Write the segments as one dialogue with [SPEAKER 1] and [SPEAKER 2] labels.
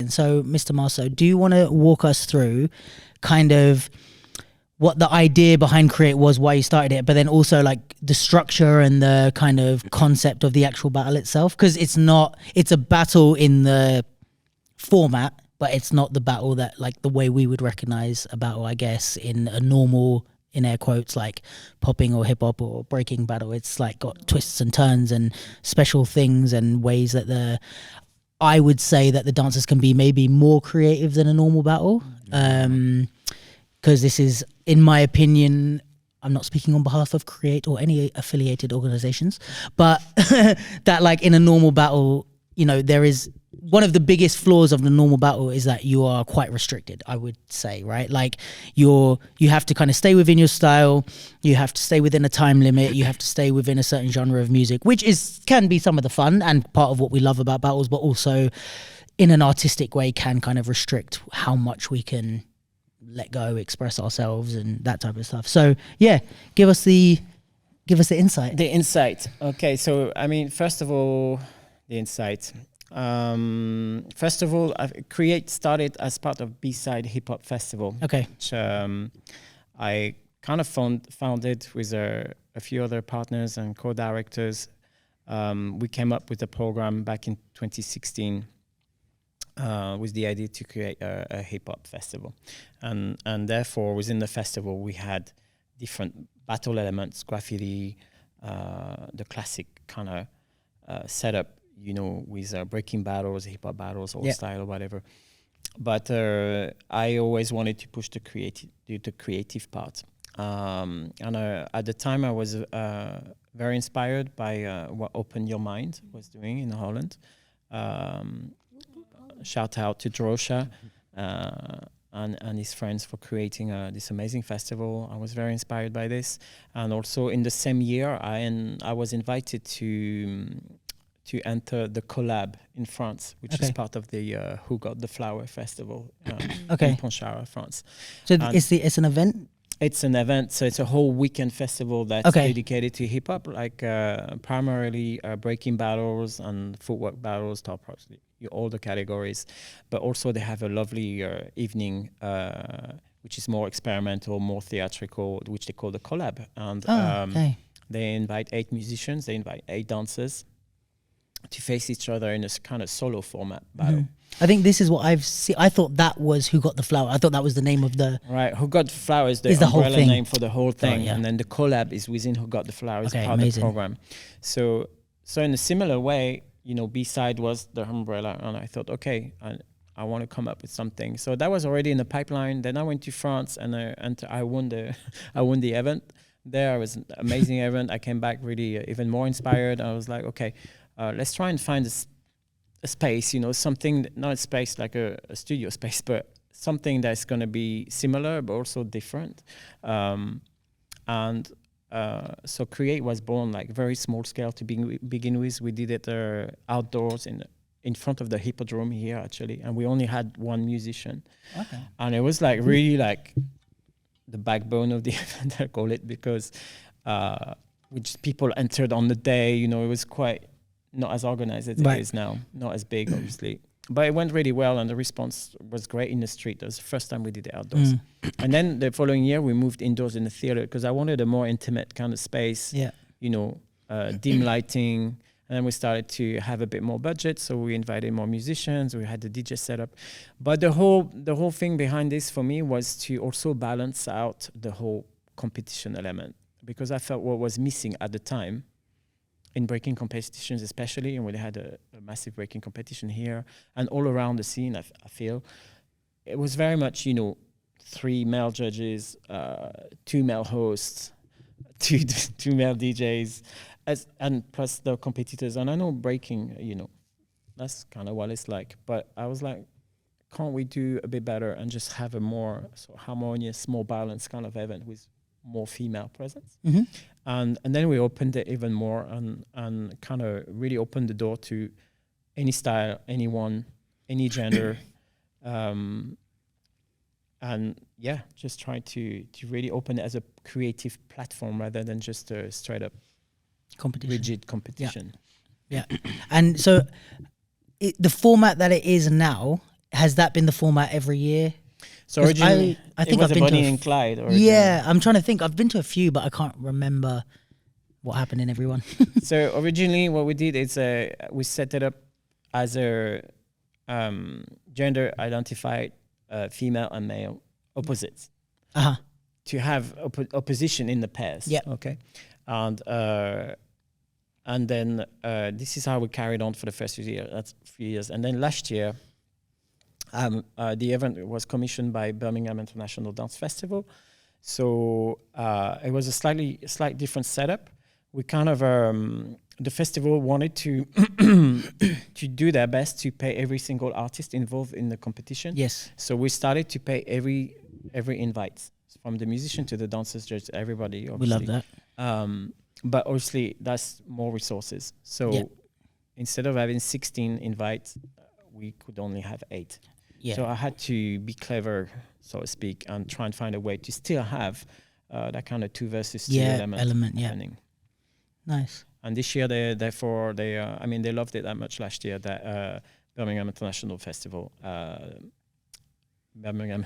[SPEAKER 1] then. So, Mr. Marceau, do you want to walk us through kind of what the idea behind Kre8 was, why you started it, but then also like the structure and the kind of concept of the actual battle itself? Because it's a battle in the format, but it's not the battle that, like, the way we would recognize a battle, I guess, in a normal, in air quotes, like popping or hip hop or breaking battle. It's like got twists and turns and special things and ways that I would say that the dancers can be maybe more creative than a normal battle. Because this is, in my opinion, I'm not speaking on behalf of Kre8 or any affiliated organizations, but that, like, in a normal battle, you know, there is one of the biggest flaws of the normal battle is that you are quite restricted, I would say, right? Like, you have to kind of stay within your style, you have to stay within a time limit, you have to stay within a certain genre of music, which can be some of the fun and part of what we love about battles, but also in an artistic way can kind of restrict how much we can let go, express ourselves and that type of stuff. So yeah, give us the insight.
[SPEAKER 2] The insight. Okay, so I mean, first of all, the insight. First of all, Kre8 started as part of B-Side Hip Hop Festival.
[SPEAKER 1] Okay.
[SPEAKER 2] Which I kind of founded with a few other partners and co-directors. We came up with a program back in 2016. With the idea to create a hip-hop festival. And therefore, within the festival, we had different battle elements, graffiti, the classic kind of setup, you know, with breaking battles, hip-hop battles, old style or whatever. But I always wanted to push the creative part. And at the time, I was very inspired by what Open Your Mind was doing in Holland. Shout out to Drosha and his friends for creating this amazing festival. I was very inspired by this, and also in the same year, I was invited to enter the Collab in France, which is part of the Who Got the Flower festival in Pontcharra, France.
[SPEAKER 1] So it's an event.
[SPEAKER 2] It's an event, so it's a whole weekend festival that's dedicated to hip hop, like primarily breaking battles and footwork battles, top ropes, all the categories. But also they have a lovely evening, which is more experimental, more theatrical, which they call the Collab. And they invite 8 musicians, they invite 8 dancers to face each other in a kind of solo format battle.
[SPEAKER 1] I think this is what I've seen. I thought that was Who Got the Flower. I thought that was the name of the...
[SPEAKER 2] Right, Who Got the Flower is the umbrella name for the whole thing. And then the collab is within Who Got the Flower as part of the program. So in a similar way, you know, B-Side was the umbrella. And I thought, okay, I want to come up with something. So that was already in the pipeline. Then I went to France and I won the event. There was an amazing event. I came back really even more inspired. I was like, okay, let's try and find a space, you know, something, not a space like a studio space, but something that's going to be similar but also different. So Kre8 was born like very small scale to begin with. We did it outdoors in front of the Hippodrome here actually, and we only had one musician. Okay. And it was like really like the backbone of the event, I call it, because which people entered on the day, you know, it was quite not as organized as it is now, not as big, obviously. But it went really well, and the response was great in the street. That was the first time we did it outdoors. And then the following year, we moved indoors in the theater because I wanted a more intimate kind of space, you know, dim lighting. And then we started to have a bit more budget, so we invited more musicians. We had the DJ setup. But the whole thing behind this for me was to also balance out the whole competition element, because I felt what was missing at the time in breaking competitions, especially, and we had a massive breaking competition here and all around the scene. I feel it was very much, you know, 3 male judges, 2 male hosts, two male DJs, and plus the competitors. And I know breaking, you know, that's kind of what it's like. But I was like, can't we do a bit better and just have a more harmonious, more balanced kind of event with more female presence? And then we opened it even more and kind of really opened the door to any style, anyone, any gender, and just try to really open it as a creative platform rather than just a straight up rigid competition.
[SPEAKER 1] And so the format that it is now, has that been the format every year?
[SPEAKER 2] So originally,
[SPEAKER 1] I think
[SPEAKER 2] it was
[SPEAKER 1] I've
[SPEAKER 2] a
[SPEAKER 1] been to
[SPEAKER 2] Bonnie
[SPEAKER 1] a
[SPEAKER 2] and Clyde. Originally.
[SPEAKER 1] Yeah, I'm trying to think. I've been to a few, but I can't remember what happened in every one.
[SPEAKER 2] So originally, what we did is we set it up as a gender identified female and male opposites to have opposition in the pairs.
[SPEAKER 1] Yeah.
[SPEAKER 2] Okay. And then this is how we carried on for the first few years. That's 3 years. And then last year, the event was commissioned by Birmingham International Dance Festival. So it was a slight different setup. We kind of the festival wanted to to do their best to pay every single artist involved in the competition.
[SPEAKER 1] Yes.
[SPEAKER 2] So we started to pay every invite, from the musician to the dancers, judges, everybody. Obviously.
[SPEAKER 1] We love that.
[SPEAKER 2] But obviously, that's more resources. So instead of having 16 invites, we could only have 8. Yeah. So I had to be clever, so to speak, and try and find a way to still have that kind of 2 versus 2 element happening.
[SPEAKER 1] Nice.
[SPEAKER 2] And this year, they loved it that much last year that Birmingham International Festival, Birmingham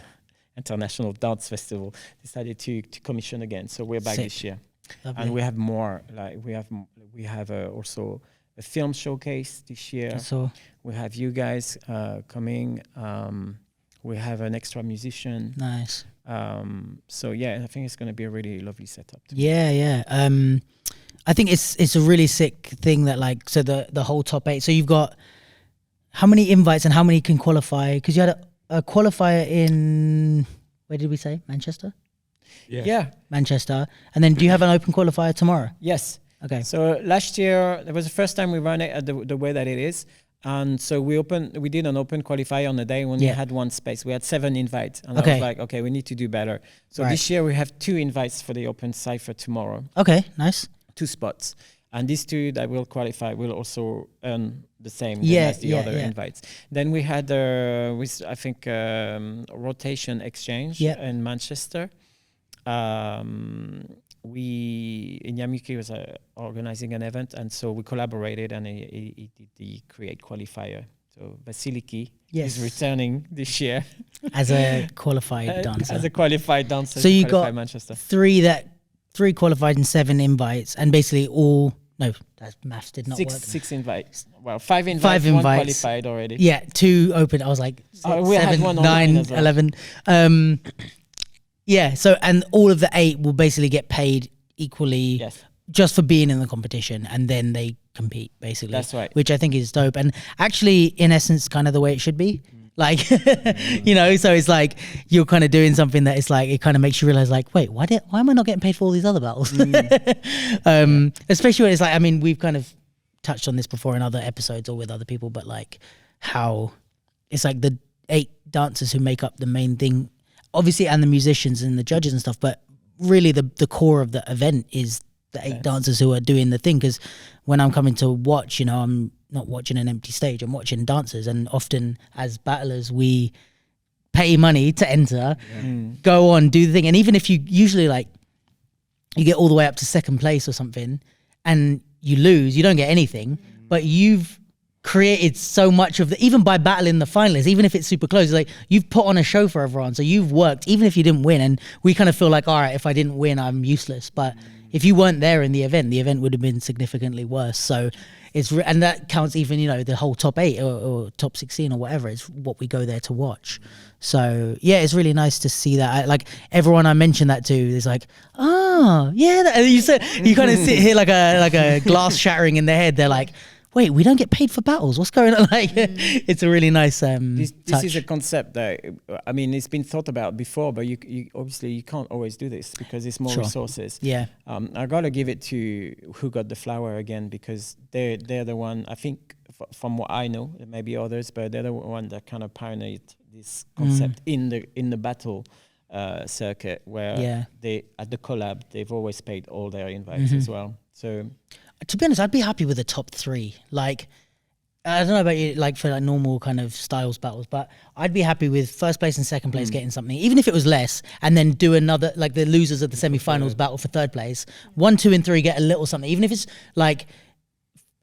[SPEAKER 2] International Dance Festival decided to commission again. So we're back this year. Lovely. And we have more. Like we have also a film showcase this year.
[SPEAKER 1] So
[SPEAKER 2] we have you guys coming. We have an extra musician.
[SPEAKER 1] Nice.
[SPEAKER 2] So yeah, I think it's going to be a really lovely setup.
[SPEAKER 1] Yeah. I think it's a really sick thing that so the whole top 8. So you've got how many invites and how many can qualify? Because you had a qualifier in, where did we say? Manchester?
[SPEAKER 2] Yeah.
[SPEAKER 1] Manchester. And then do you have an open qualifier tomorrow?
[SPEAKER 2] Yes.
[SPEAKER 1] Okay.
[SPEAKER 2] So last year, that was the first time we ran it at the way that it is. And so we did an open qualifier on the day when we had 1 space. We had 7 invites. And I was like, okay, we need to do better. So this year we have 2 invites for the open cypher tomorrow.
[SPEAKER 1] Okay, nice.
[SPEAKER 2] 2 spots. And these 2 that will qualify will also earn the same as the other invites. Then we had, rotation exchange in Manchester. We in Yamuki was organizing an event, and so we collaborated, and he did the Kre8 qualifier. So Vasiliki is returning this year
[SPEAKER 1] as a qualified dancer.
[SPEAKER 2] As a qualified dancer.
[SPEAKER 1] So you got
[SPEAKER 2] Manchester.
[SPEAKER 1] 3 qualified and 7 invites, and basically all. No, that maths did not work.
[SPEAKER 2] 6 invites. Well, 5 invites. 1 qualified already.
[SPEAKER 1] Yeah, 2 open. I was like 6, 7, 9, 11. Yeah, so and all of the 8 will basically get paid equally just for being in the competition, and then they compete basically.
[SPEAKER 2] That's right.
[SPEAKER 1] Which I think is dope, and actually in essence kind of the way it should be. Like, so it's like you're kind of doing something that it's like it kind of makes you realize like, wait, why am I not getting paid for all these other battles? Especially when it's like, I mean, we've kind of touched on this before in other episodes or with other people, but like how it's like the 8 dancers who make up the main thing, obviously, and the musicians and the judges and stuff, but really the core of the event is the 8 dancers who are doing the thing. Because when I'm coming to watch, I'm not watching an empty stage, I'm watching dancers, and often as battlers we pay money to enter, go on, do the thing, and even if you usually like you get all the way up to 2nd place or something and you lose, you don't get anything, but you've created so much of the, even by battling the finalists, even if it's super close, like you've put on a show for everyone, so you've worked even if you didn't win. And we kind of feel like, all right, if I didn't win I'm useless, but if you weren't there in the event would have been significantly worse. So and that counts even, the whole top 8 or top 16 or whatever. It's what we go there to watch. So yeah, it's really nice to see that. Like everyone I mentioned that to is like, oh yeah. And you kind of sit here like a glass shattering in their head. They're like, wait, we don't get paid for battles. What's going on? Like, it's a really nice
[SPEAKER 2] this is a concept that, I mean, it's been thought about before, but you obviously you can't always do this because it's more resources.
[SPEAKER 1] Yeah.
[SPEAKER 2] I gotta give it to Who Got the Flower again, because they're the one, I think, from what I know, there may be others, but they're the one that kind of pioneered this concept in the battle circuit, where they at the collab they've always paid all their invites as well. So.
[SPEAKER 1] To be honest, I'd be happy with the top 3. Like, I don't know about you, like for like normal kind of styles battles, but I'd be happy with 1st place and 2nd place getting something, even if it was less, and then do another, like the losers of the semi-finals battle for 3rd place. 1, 2, and 3 get a little something, even if it's like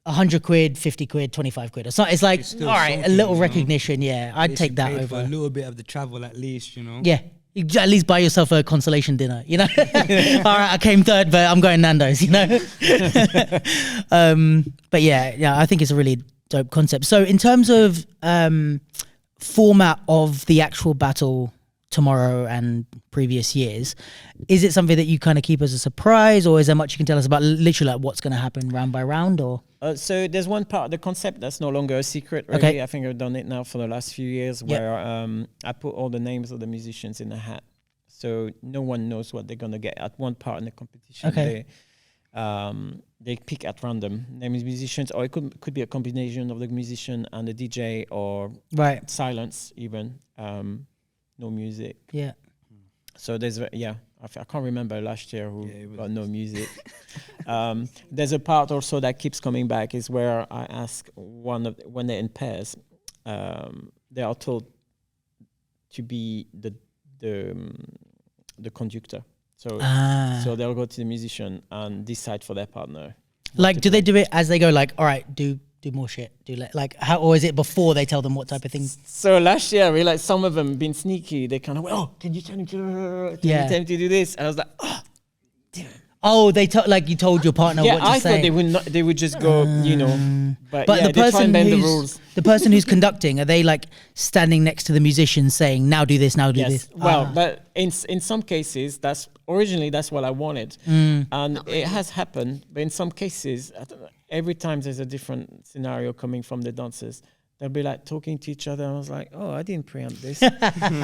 [SPEAKER 1] 100 quid, 50 quid, 25 quid. It's like,
[SPEAKER 3] still
[SPEAKER 1] all right, a
[SPEAKER 3] something,
[SPEAKER 1] little
[SPEAKER 3] you know?
[SPEAKER 1] recognition. Yeah, I'd
[SPEAKER 3] They
[SPEAKER 1] take
[SPEAKER 3] should
[SPEAKER 1] that
[SPEAKER 3] pay for
[SPEAKER 1] over.
[SPEAKER 3] a little bit of the travel at least, you know.
[SPEAKER 1] Yeah. You at least buy yourself a consolation dinner, you know? All right, I came third, but I'm going Nando's, you know? But yeah, I think it's a really dope concept. So in terms of format of the actual battle tomorrow and previous years, is it something that you kind of keep as a surprise, or is there much you can tell us about literally like what's going to happen round by round, or?
[SPEAKER 2] So there's one part of the concept that's no longer a secret, really.
[SPEAKER 1] Okay.
[SPEAKER 2] I think I've done it now for the last few years, where I put all the names of the musicians in a hat. So no one knows what they're going to get. At one part in the competition,
[SPEAKER 1] Okay.
[SPEAKER 2] they pick at random names musicians, or it could be a combination of the musician and the DJ, or
[SPEAKER 1] Right.
[SPEAKER 2] silence even, no music.
[SPEAKER 1] Yeah.
[SPEAKER 2] So there's, I can't remember last year who got no music. There's a part also that keeps coming back, is where I ask when they're in pairs, they are told to be the conductor. So they'll go to the musician and decide for their partner.
[SPEAKER 1] Like, do they do it as they go? Like, all right, do more shit. Like how, or is it before they tell them what type of thing?
[SPEAKER 2] So last year, I realized some of them being sneaky. They kind of went, "Oh, can you tell him to do this?" And I was like, "Oh, damn."
[SPEAKER 1] Oh, like you told your partner what to
[SPEAKER 2] I
[SPEAKER 1] say.
[SPEAKER 2] thought they would not. They would just go, you know. But
[SPEAKER 1] But
[SPEAKER 2] yeah,
[SPEAKER 1] the
[SPEAKER 2] they try and
[SPEAKER 1] person
[SPEAKER 2] bend the
[SPEAKER 1] who's
[SPEAKER 2] rules.
[SPEAKER 1] the person who's conducting, are they like standing next to the musician saying, "Now do this, now do this"?
[SPEAKER 2] Well, but in some cases, that's what I wanted, and it has happened. But in some cases, I don't know, every time there's a different scenario coming from the dancers. They'll be like talking to each other. I was like, "Oh, I didn't preempt this."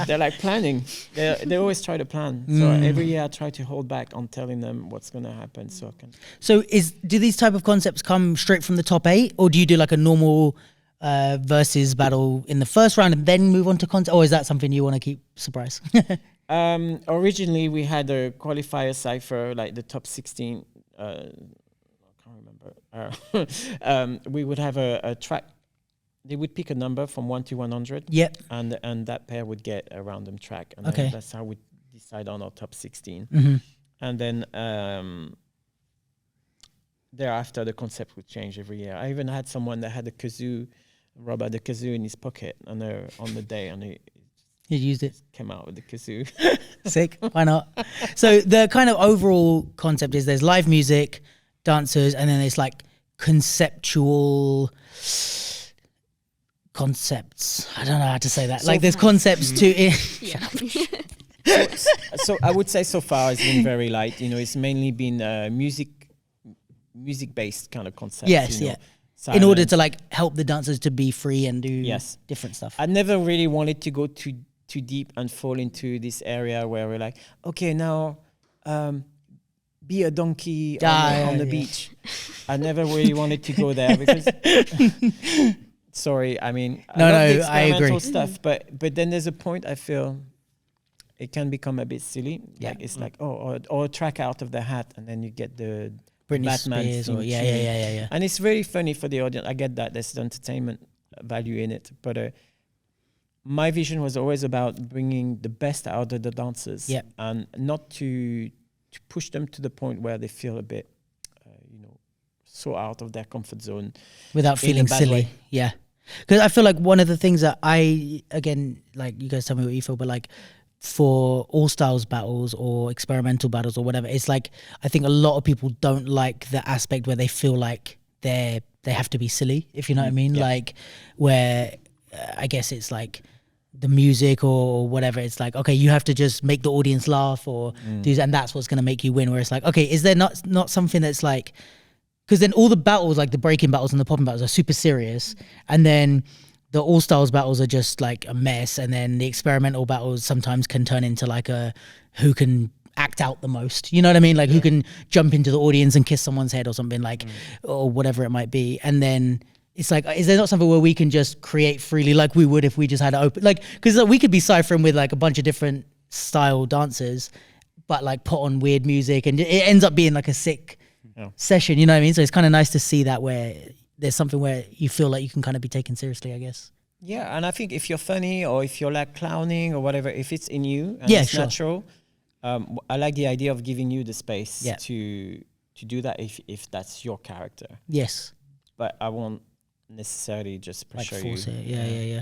[SPEAKER 2] They're like planning. They always try to plan. So every year I try to hold back on telling them what's going to happen. So I can.
[SPEAKER 1] So do these type of concepts come straight from the top 8, or do you do like a normal versus battle in the first round and then move on to concept, or is that something you want to keep surprise?
[SPEAKER 2] Originally, we had a qualifier cipher, like the top 16. I can't remember. We would have a track. They would pick a number from 1 to 100.
[SPEAKER 1] Yep.
[SPEAKER 2] And that pair would get a random track. And
[SPEAKER 1] Okay.
[SPEAKER 2] that's how we decide on our top 16.
[SPEAKER 1] Mm-hmm.
[SPEAKER 2] And then thereafter, the concept would change every year. I even had someone that had a kazoo, Robert, the kazoo in his pocket on the day, and he
[SPEAKER 1] used it.
[SPEAKER 2] came out with the kazoo.
[SPEAKER 1] Sick. Why not? So the kind of overall concept is there's live music, dancers, and then there's like conceptual concepts. I don't know how to say that.
[SPEAKER 2] So
[SPEAKER 1] like there's concepts to it.
[SPEAKER 4] Yeah.
[SPEAKER 2] So I would say so far it's been very light. You know, it's mainly been music based kind of concepts.
[SPEAKER 1] Yes,
[SPEAKER 2] you know,
[SPEAKER 1] yeah. In order
[SPEAKER 2] silence.
[SPEAKER 1] to like help the dancers to be free and do
[SPEAKER 2] Yes.
[SPEAKER 1] different stuff.
[SPEAKER 2] I never really wanted to go too deep and fall into this area where we're like, okay, now be a donkey on the beach. I never really wanted to go there because sorry, I mean I love the experimental stuff, but then there's a point I feel it can become a bit silly.
[SPEAKER 1] Yeah.
[SPEAKER 2] Like it's like or a track out of the hat and then you get the
[SPEAKER 1] Britney
[SPEAKER 2] Batman
[SPEAKER 1] Spears or
[SPEAKER 2] theme
[SPEAKER 1] yeah.
[SPEAKER 2] tune. And it's very funny for the audience. I get that there's entertainment value in it, but my vision was always about bringing the best out of the dancers,
[SPEAKER 1] Yeah.
[SPEAKER 2] and not to push them to the point where they feel a bit, so out of their comfort zone
[SPEAKER 1] Without
[SPEAKER 2] in a
[SPEAKER 1] feeling
[SPEAKER 2] bad
[SPEAKER 1] silly.
[SPEAKER 2] way.
[SPEAKER 1] Yeah. Because I feel like one of the things that again, like you guys tell me what you feel, but like for all styles battles or experimental battles or whatever, it's like I think a lot of people don't like the aspect where they feel like they have to be silly, if you know what I mean.
[SPEAKER 2] Yeah.
[SPEAKER 1] Like where I guess it's like the music or whatever, it's like, okay, you have to just make the audience laugh or do, and that's what's going to make you win. Where it's like, okay, is there not something that's like, because then all the battles, like the breaking battles and the popping battles, are super serious, and then the all styles battles are just like a mess, and then the experimental battles sometimes can turn into like a who can act out the most, you know what I mean, like who can jump into the audience and kiss someone's head or something, like or whatever it might be. And then it's like, is there not something where we can just create freely like we would if we just had it open, like, because we could be ciphering with like a bunch of different style dancers but like put on weird music and it ends up being like a sick session, you know what I mean? So it's kind of nice to see that where there's something where you feel like you can kind of be taken seriously, I guess.
[SPEAKER 2] Yeah, and I think if you're funny or if you're like clowning or whatever, if it's in you and
[SPEAKER 1] Yeah,
[SPEAKER 2] it's
[SPEAKER 1] sure.
[SPEAKER 2] natural, I like the idea of giving you the space
[SPEAKER 1] Yeah.
[SPEAKER 2] to do that if that's your character.
[SPEAKER 1] Yes.
[SPEAKER 2] but I won't necessarily just
[SPEAKER 1] Like
[SPEAKER 2] pressure
[SPEAKER 1] force
[SPEAKER 2] you.
[SPEAKER 1] it. Yeah.